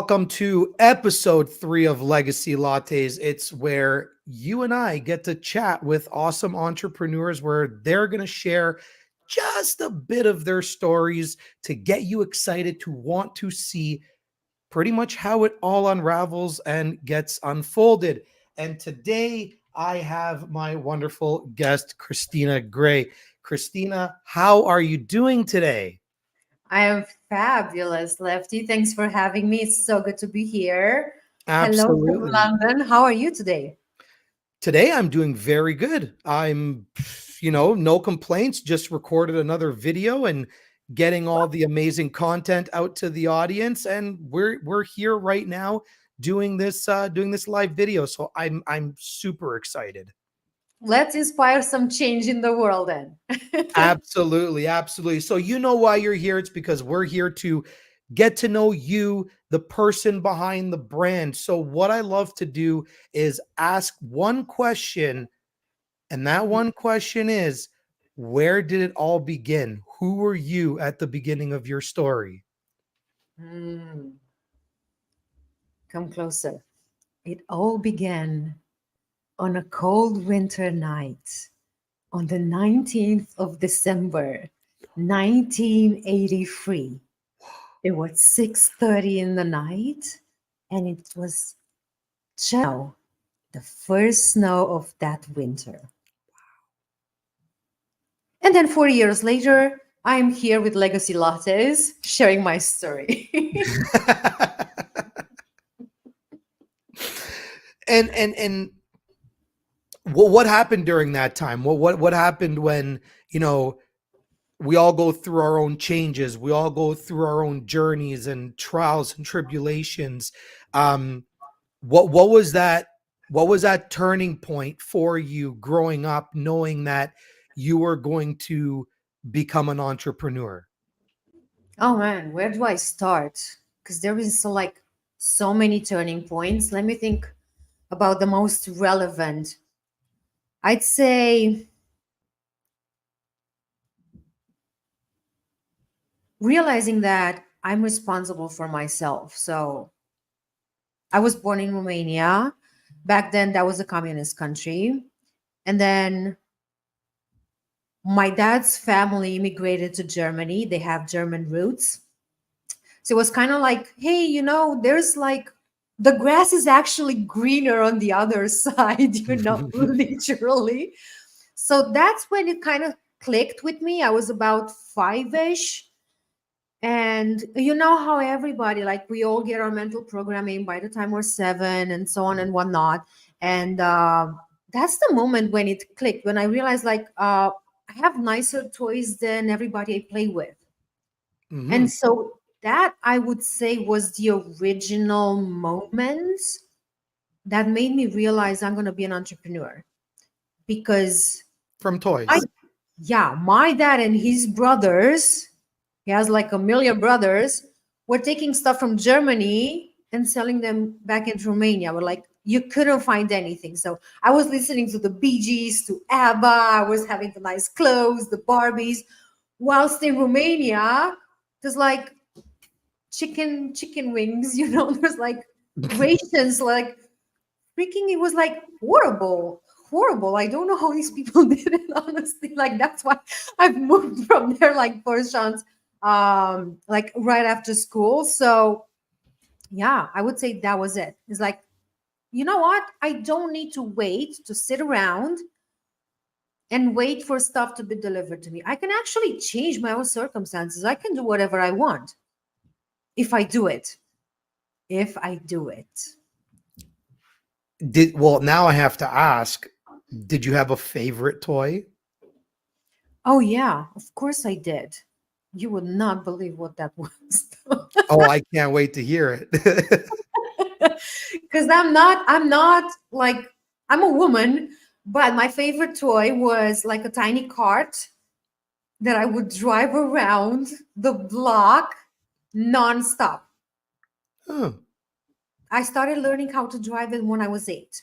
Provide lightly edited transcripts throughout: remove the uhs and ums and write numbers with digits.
Welcome to episode 3 of Legacy Lattes. It's where you and I get to chat with awesome entrepreneurs where they're going to share just a bit of their stories to get you excited to want to see pretty much how it all unravels and gets unfolded. And today I have my wonderful guest, Cristina Gray. Cristina, how are you doing today? I am fabulous, Lefty. Thanks for having me. It's so good to be here. Hello from Absolutely. London. How are you today? Today I'm doing very good. No complaints, just recorded another video and getting all the amazing content out to the audience, and we're here right now doing this live video. So I'm super excited. Let's inspire some change in the world then. Absolutely, absolutely. So you know why you're here. It's because we're here to get to know you, the person behind the brand. So what I love to do is ask one question. And that one question is, where did it all begin? Who were you at the beginning of your story? Hmm, come closer. It all began on a cold winter night on the 19th of December, 1983. It was 6:30 in the night, and it was just the first snow of that winter. And then 4 years later, I am here with Legacy Lattes sharing my story. And what happened during that time? What happened when, we all go through our own changes, we all go through our own journeys and trials and tribulations. Um, what was that turning point for you growing up, knowing that you were going to become an entrepreneur? Oh man, where do I start? Because there is so many turning points. Let me think about the most relevant. I'd say realizing that I'm responsible for myself. So I was born in Romania. Back then, that was a communist country. And then my dad's family immigrated to Germany. They have German roots. So it was kind of like, hey, there's the grass is actually greener on the other side, literally. So that's when it kind of clicked with me. I was about five-ish. And you know how everybody, like we all get our mental programming by the time we're seven and so on and whatnot. And that's the moment when it clicked, when I realized I have nicer toys than everybody I play with. Mhm. And so that I would say was the original moment that made me realize I'm going to be an entrepreneur because From I, toys. yeah, my dad and his brothers, he has like a million brothers, were taking stuff from Germany and selling them back in Romania. We're like, you couldn't find anything. So I was listening to the Bee Gees, to ABBA. I was having the nice clothes, the Barbies. Whilst in Romania, there's like chicken wings, there's like rations, like freaking, it was like horrible. I don't know how these people did it, honestly. Like that's why I've moved from there like first chance, like right after school. So yeah, I would say that was it. It's like, you know what? I don't need to wait to sit around and wait for stuff to be delivered to me. I can actually change my own circumstances. I can do whatever I want if I do it. If I do it. Now I have to ask, did you have a favorite toy? Oh yeah, of course I did. You would not believe what that was. Oh, I can't wait to hear it. Because I'm not like, I'm a woman, but my favorite toy was like a tiny cart that I would drive around the block nonstop. Oh, I started learning how to drive it when I was 8.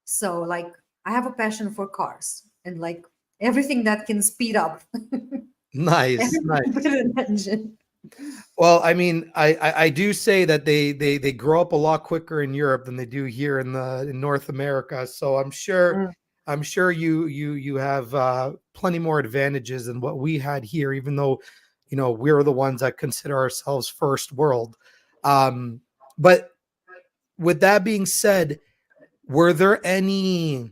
So like I have a passion for cars and like everything that can speed up, nice, everything with nice. an engine. Well, I mean, I do say that they grow up a lot quicker in Europe than they do here in North America. So Mm. I'm sure you have plenty more advantages than what we had here, even though we're the ones that consider ourselves first world. Um, but with that being said, were there any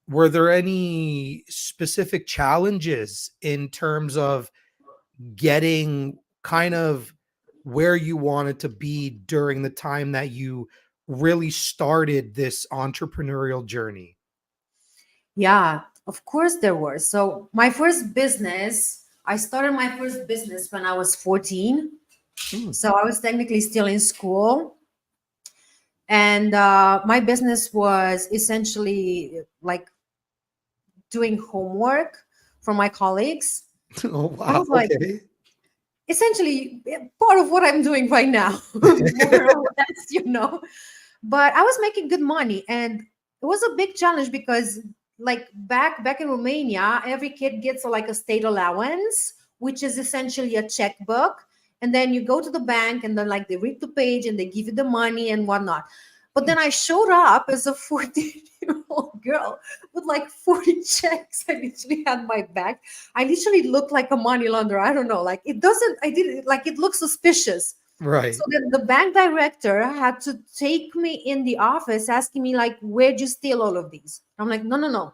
were there any specific challenges in terms of getting kind of where you wanted to be during the time that you really started this entrepreneurial journey? Yeah, of course there were. So my first business, I started my first business when I was 14. Mm. So I was technically still in school. And my business was essentially like doing homework for my colleagues. Oh I wow. was like, Okay. essentially part of what I'm doing right now, more or less. But I was making good money, and it was a big challenge because, like back in Romania, every kid gets like a state allowance, which is essentially a checkbook, and then you go to the bank, and then like they read the page and they give you the money and whatnot. But then I showed up as a 14-year-old girl with like 40 checks. I literally had my bag. I literally looked like a money launderer. I don't know. Like it doesn't, I did it like it looks suspicious. So Right. then the bank director had to take me in the office asking me, like, where'd you steal all of these? I'm like, no, no, no.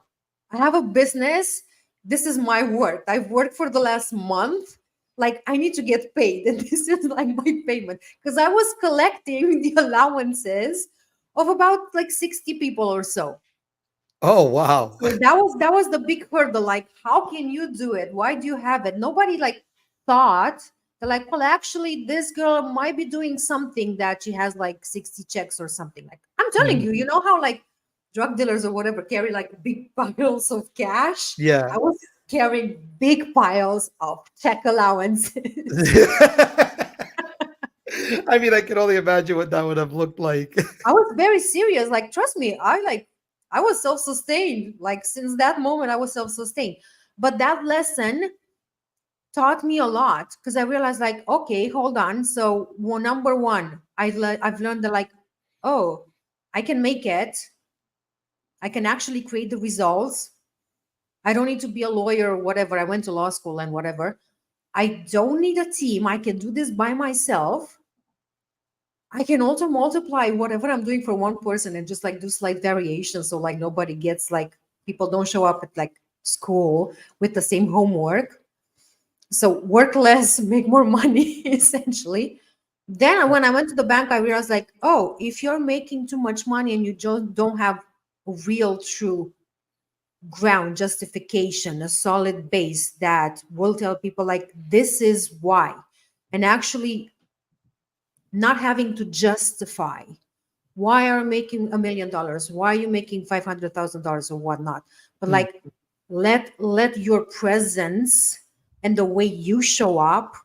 I have a business. This is my work. I've worked for the last month. Like, I need to get paid. And this is like my payment. Because I was collecting the allowances of about like 60 people or so. Oh wow. So that was the big hurdle. Like, how can you do it? Why do you have it? Nobody like thought they're like, well, actually, this girl might be doing something that she has like 60 checks or something. Like, I'm telling Mhm. you, you know how like drug dealers or whatever carry like big piles of cash? I Yeah. was carrying big piles of check allowances. I mean, I can only imagine what that would have looked like. I was very serious. Like, trust me, I was self-sustained. Like since that moment, I was self-sustained. But that lesson taught me a lot because I realized, like, okay, hold on. So, well, number one, I've learned that, like, oh, I can make it. I can actually create the results. I don't need to be a lawyer or whatever. I went to law school and whatever. I don't need a team. I can do this by myself. I can also multiply whatever I'm doing for one person and just like do slight variations. So, like, nobody gets like people don't show up at like school with the same homework. So work less, make more money, essentially. Then when I went to the bank, I realized, like, oh, if you're making too much money and you just don't have a real true ground justification, a solid base that will tell people, like, this is why, and actually not having to justify why are you making $1 million, why are you making $500,000 or whatnot, but Mm. like let your presence and the way you show up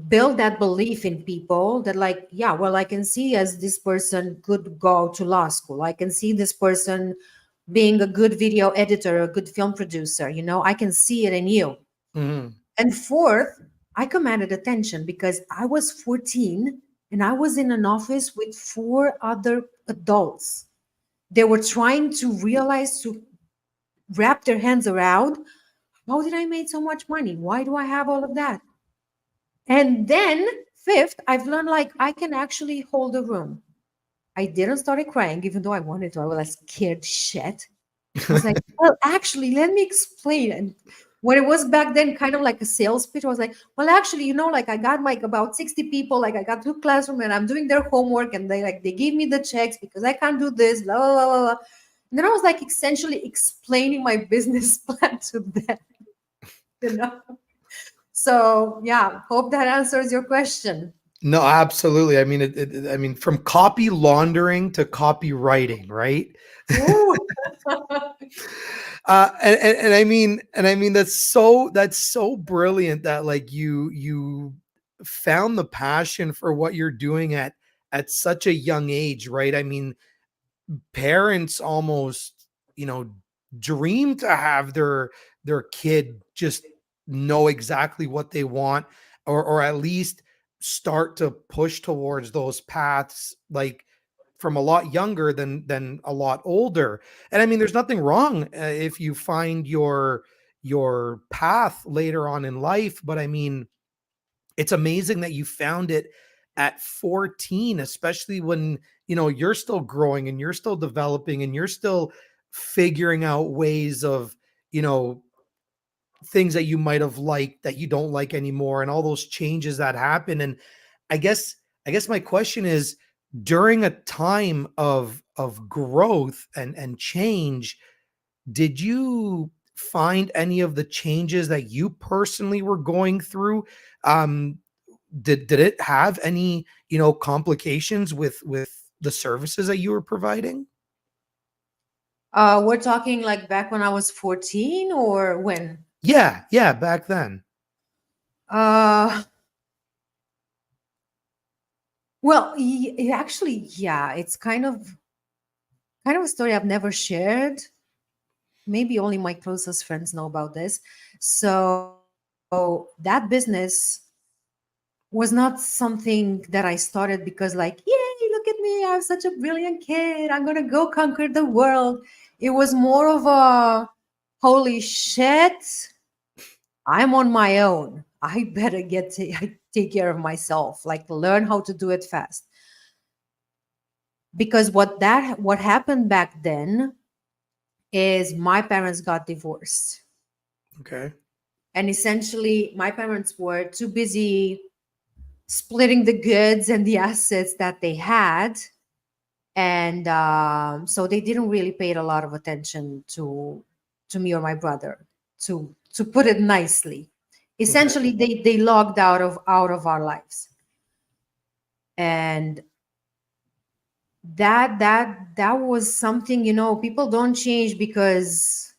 build that belief in people that, like, yeah, well, I can see as this person could go to law school, I can see this person being a good video editor, a good film producer, I can see it in you. Mhm. And fourth, I commanded attention because I was 14 and I was in an office with four other adults. They were trying to realize, to wrap their hands around, how did I make so much money? Why do I have all of that? And then fifth, I've learned, like, I can actually hold a room. I didn't start crying, even though I wanted to. I was scared shit. I was like, well, actually, let me explain. And when it was back then, kind of like a sales pitch, I was like, well, actually, like I got like about 60 people, like I got two classroom and I'm doing their homework and they gave me the checks because I can't do this, blah, blah, blah, blah. And then I was like essentially explaining my business plan to them, you know? So yeah, hope that answers your question. No, absolutely. I mean, I mean, from copy laundering to copywriting, right? Ooh. And I mean that's so brilliant that like you found the passion for what you're doing at such a young age, right? I mean, parents almost, dream to have their kid just know exactly what they want, or at least start to push towards those paths, like from a lot younger than a lot older. And I mean, there's nothing wrong if you find your path later on in life, but I mean, it's amazing that you found it at 14, especially when, you're still growing and you're still developing and you're still figuring out ways of, you know, things that you might have liked that you don't like anymore, and all those changes that happen. And I guess my question is, during a time of growth and change, did you find any of the changes that you personally were going through, um did it have any, complications with the services that you were providing? We're talking like back when I was 14 or when? Yeah, yeah, back then. Uh, well, actually, yeah, it's kind of a story I've never shared. Maybe only my closest friends know about this. So that business was not something that I started because, like, yay, look at me, I'm such a brilliant kid, I'm gonna go conquer the world. It was more of a holy shit, I'm on my own. I better take care of myself, like learn how to do it fast. Because what happened back then is my parents got divorced. Okay. And essentially my parents were too busy splitting the goods and the assets that they had, and so they didn't really pay a lot of attention to me or my brother, to put it nicely. Okay. Essentially they logged out of our lives. And that was something, people don't change because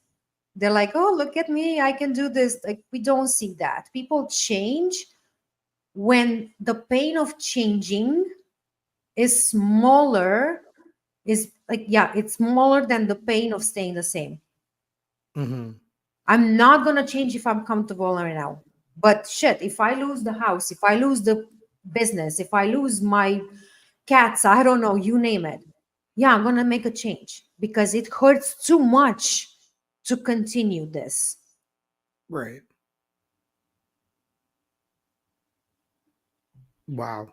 they're like, oh, look at me, I can do this. Like, we don't see that. People change when the pain of changing is smaller, is like, yeah, it's smaller than the pain of staying the same. Hmm. I'm not gonna change if I'm comfortable right now. But shit, if I lose the house, if I lose the business, if I lose my cats, I don't know, you name it. Yeah, I'm gonna make a change because it hurts too much to continue this. Right. Wow.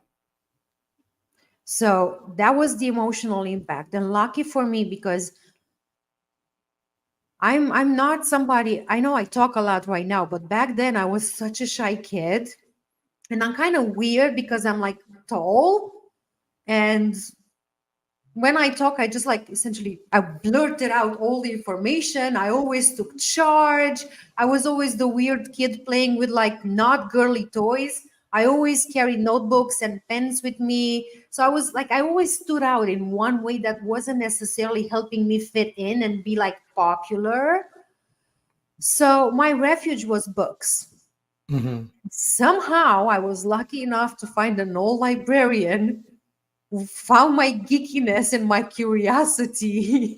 So that was the emotional impact. And lucky for me because I'm not somebody, I know I talk a lot right now, but back then I was such a shy kid. And I'm kind of weird because I'm like tall. And when I talk, I just like essentially I blurted out all the information. I always took charge. I was always the weird kid playing with like not girly toys. I always carried notebooks and pens with me. So I was like, I always stood out in one way that wasn't necessarily helping me fit in and be like popular. So my refuge was books. Hmm. Somehow I was lucky enough to find an old librarian who found my geekiness and my curiosity.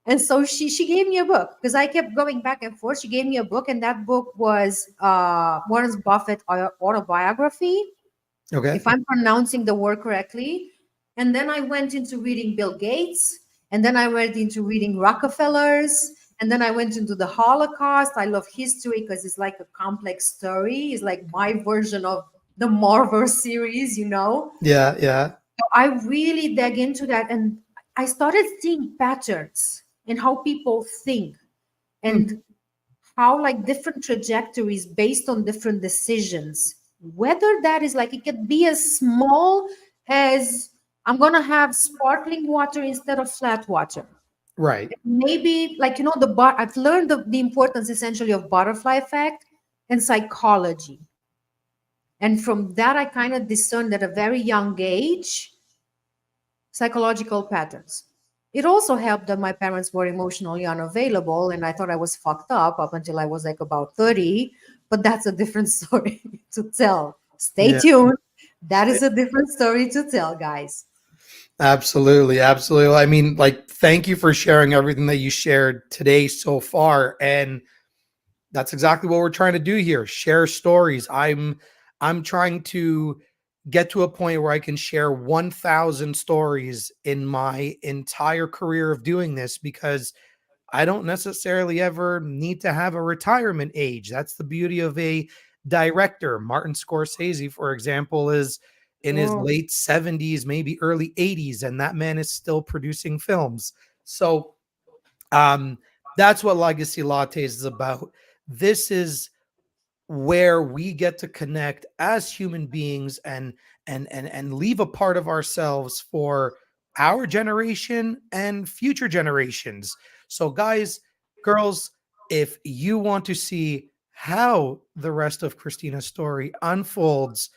And so she gave me a book because I kept going back and forth. She gave me a book, and that book was Warren Buffett autobiography, Okay. if I'm pronouncing the word correctly. And then I went into reading Bill Gates, and then I went into reading Rockefellers, and then I went into the Holocaust. I love history because it's like a complex story. It's like my version of the Marvel series. Yeah, yeah. So I really dug into that, and I started seeing patterns in how people think Hmm. and how like different trajectories based on different decisions. Whether that is like, it could be as small as I'm gonna have sparkling water instead of flat water. Right. Maybe like, I've learned the importance essentially of butterfly effect and psychology. And from that I kind of discerned at a very young age psychological patterns. It also helped that my parents were emotionally unavailable, and I thought I was fucked up until I was like about 30. But that's a different story to tell. Stay Yeah. tuned. That is a different story to tell, guys. Absolutely, absolutely. I mean, like, thank you for sharing everything that you shared today so far. And That's exactly what we're trying to do here. Share stories. I'm trying to get to a point where I can share 1,000 stories in my entire career of doing this, because I don't necessarily ever need to have a retirement age. That's the beauty of a director. Martin Scorsese, for example, is in his Oh, late 70s, maybe early 80s, and that man is still producing films. So um, that's what Legacy Lattes is about. This is where we get to connect as human beings and leave a part of ourselves for our generation and future generations. So guys, girls, if you want to see how the rest of Christina's story unfolds,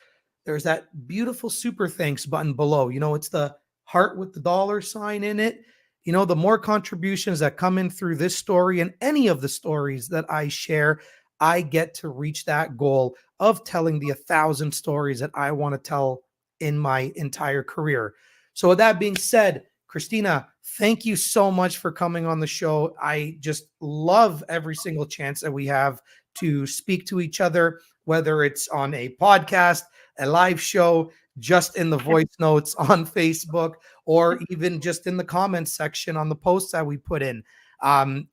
there's that beautiful super thanks button below. It's the heart with the dollar sign in it. The more contributions that come in through this story and any of the stories that I share, I get to reach that goal of telling the 1,000 stories that I want to tell in my entire career. So, with that being said, Christina, thank you so much for coming on the show. I just love every single chance that we have to speak to each other, whether it's on a podcast, a live show, just in the voice notes on Facebook, or even just in the comments section on the posts that we put in.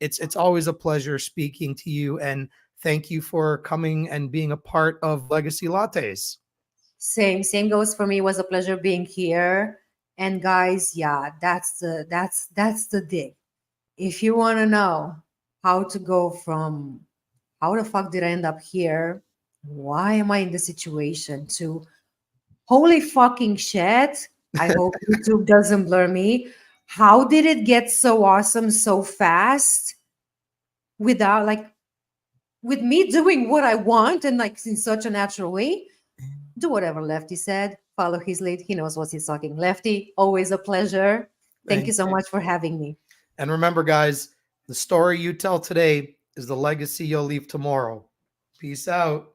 It's always a pleasure speaking to you, and thank you for coming and being a part of Legacy Lattes. same goes for me. It was a pleasure being here. And guys, yeah, that's the dig. If you want to know how to go from how the fuck did I end up here? Why am I in this situation? To holy fucking shit. I hope YouTube doesn't blur me. How did it get so awesome so fast without like with me doing what I want and like in such a natural way? Do whatever Lefty said. Follow his lead. He knows what he's talking. Lefty, always a pleasure. Thank you Thank so you. much for having me. And remember, guys, the story you tell today is the legacy you'll leave tomorrow. Peace out.